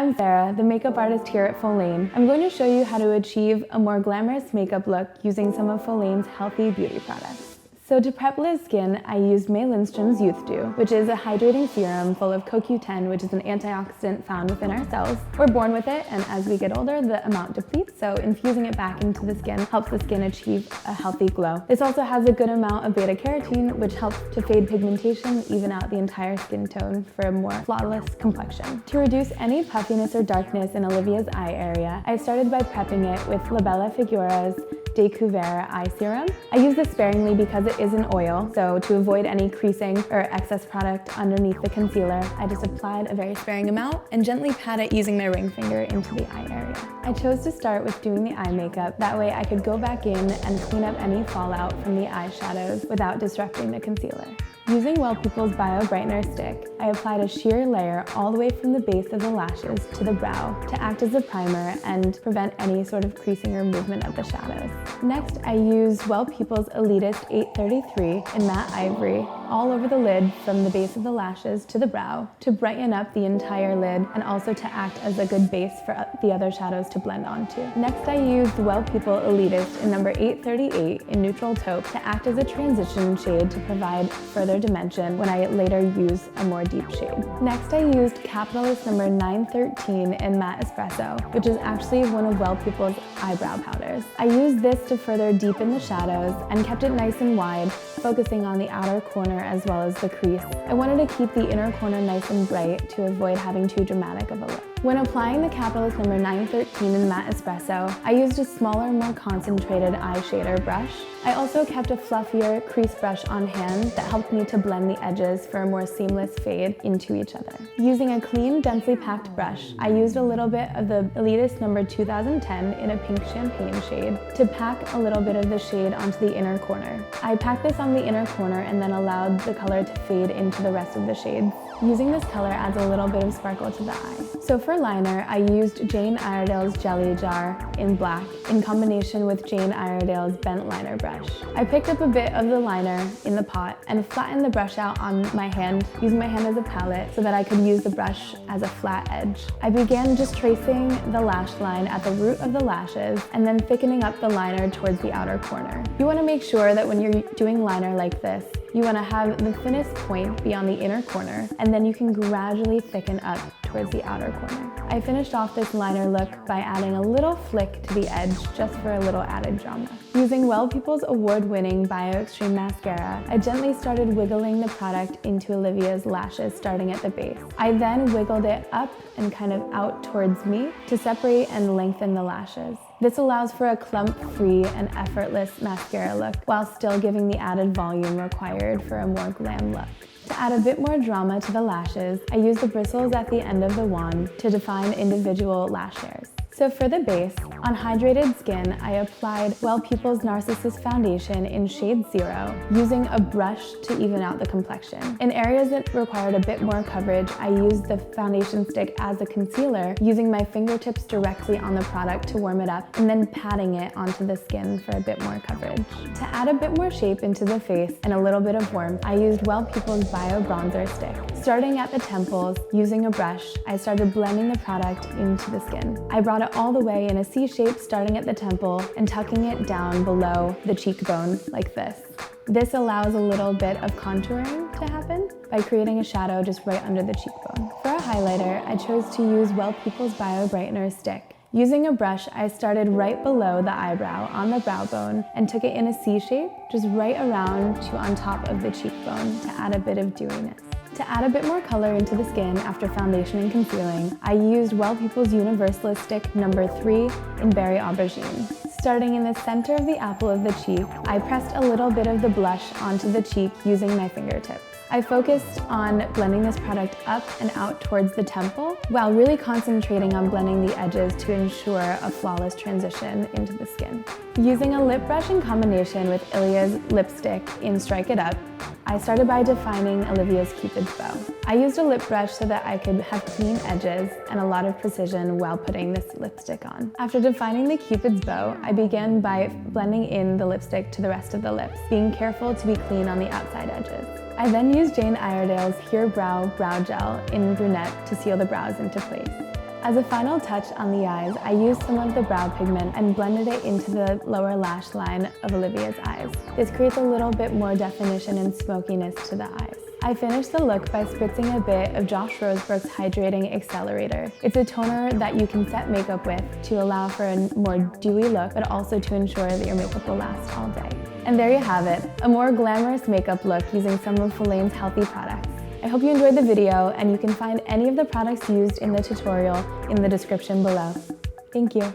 I'm Sarah, the makeup artist here at Follain. I'm going to show you how to achieve a more glamorous makeup look using some of Follain's healthy beauty products. So to prep Liz's skin, I used May Lindstrom's Youth Dew, which is a hydrating serum full of CoQ10, which is an antioxidant found within our cells. We're born with it, and as we get older, the amount depletes, so infusing it back into the skin helps the skin achieve a healthy glow. This also has a good amount of beta-carotene, which helps to fade pigmentation, even out the entire skin tone for a more flawless complexion. To reduce any puffiness or darkness in Olivia's eye area, I started by prepping it with La Bella Figuera's Découvert eye serum. I use this sparingly because it is an oil, so to avoid any creasing or excess product underneath the concealer, I just applied a very sparing amount and gently pat it using my ring finger into the eye area. I chose to start with doing the eye makeup, that way I could go back in and clean up any fallout from the eyeshadows without disrupting the concealer. Using Well People's Bio Brightener Stick, I applied a sheer layer all the way from the base of the lashes to the brow to act as a primer and prevent any sort of creasing or movement of the shadows. Next, I used Well People's Elitist 833 in matte ivory all over the lid from the base of the lashes to the brow to brighten up the entire lid and also to act as a good base for the other shadows to blend onto. Next, I used Well People Elitist in number 838 in neutral taupe to act as a transition shade to provide further dimension when I later use a more deep shade. Next, I used Capitalist number 913 in matte espresso, which is actually one of Well People's eyebrow powders. I used this to further deepen the shadows and kept it nice and wide, focusing on the outer corner as well as the crease. I wanted to keep the inner corner nice and bright to avoid having too dramatic of a look. When applying the Capitalist number 913 in matte espresso, I used a smaller, more concentrated eye shader brush. I also kept a fluffier crease brush on hand that helped me to blend the edges for a more seamless fade into each other. Using a clean, densely packed brush, I used a little bit of the Elitist number 2010 in a pink champagne shade to pack a little bit of the shade onto the inner corner. I packed this on the inner corner and then allowed the color to fade into the rest of the shades. Using this color adds a little bit of sparkle to the eye. So for liner, I used Jane Iredale's Jelly Jar in black in combination with Jane Iredale's Bent Liner brush. I picked up a bit of the liner in the pot and flattened the brush out on my hand, using my hand as a palette so that I could use the brush as a flat edge. I began just tracing the lash line at the root of the lashes and then thickening up the liner towards the outer corner. You want to make sure that when you're doing liner like this, you want to have the thinnest point be on the inner corner, and then you can gradually thicken up towards the outer corner. I finished off this liner look by adding a little flick to the edge just for a little added drama. Using Well People's award-winning Bio Extreme Mascara, I gently started wiggling the product into Olivia's lashes starting at the base. I then wiggled it up and kind of out towards me to separate and lengthen the lashes. This allows for a clump-free and effortless mascara look while still giving the added volume required for a more glam look. To add a bit more drama to the lashes, I used the bristles at the end of the wand to define individual lash hairs. So for the base, on hydrated skin, I applied Well People's Narcissus Foundation in shade 0, using a brush to even out the complexion. In areas that required a bit more coverage, I used the foundation stick as a concealer, using my fingertips directly on the product to warm it up, and then patting it onto the skin for a bit more coverage. To add a bit more shape into the face and a little bit of warmth, I used Well People's Bio Bronzer Stick. Starting at the temples, using a brush, I started blending the product into the skin. I brought it all the way in a C shape starting at the temple and tucking it down below the cheekbone like this. This allows a little bit of contouring to happen by creating a shadow just right under the cheekbone. For a highlighter, I chose to use Well People's Bio Brightener Stick. Using a brush, I started right below the eyebrow on the brow bone and took it in a C shape, just right around to on top of the cheekbone to add a bit of dewiness. To add a bit more color into the skin after foundation and concealing, I used Well People's Universalist Stick number 3 in Berry Aubergine. Starting in the center of the apple of the cheek, I pressed a little bit of the blush onto the cheek using my fingertips. I focused on blending this product up and out towards the temple while really concentrating on blending the edges to ensure a flawless transition into the skin. Using a lip brush in combination with Ilia's lipstick in Strike It Up, I started by defining Olivia's Cupid's bow. I used a lip brush so that I could have clean edges and a lot of precision while putting this lipstick on. After defining the Cupid's bow, I began by blending in the lipstick to the rest of the lips, being careful to be clean on the outside edges. I then used Jane Iredale's Pure Brow Brow Gel in brunette to seal the brows into place. As a final touch on the eyes, I used some of the brow pigment and blended it into the lower lash line of Olivia's eyes. This creates a little bit more definition and smokiness to the eyes. I finished the look by spritzing a bit of Josh Rosebrooks Hydrating Accelerator. It's a toner that you can set makeup with to allow for a more dewy look, but also to ensure that your makeup will last all day. And there you have it, a more glamorous makeup look using some of Follain's healthy products. I hope you enjoyed the video, and you can find any of the products used in the tutorial in the description below. Thank you.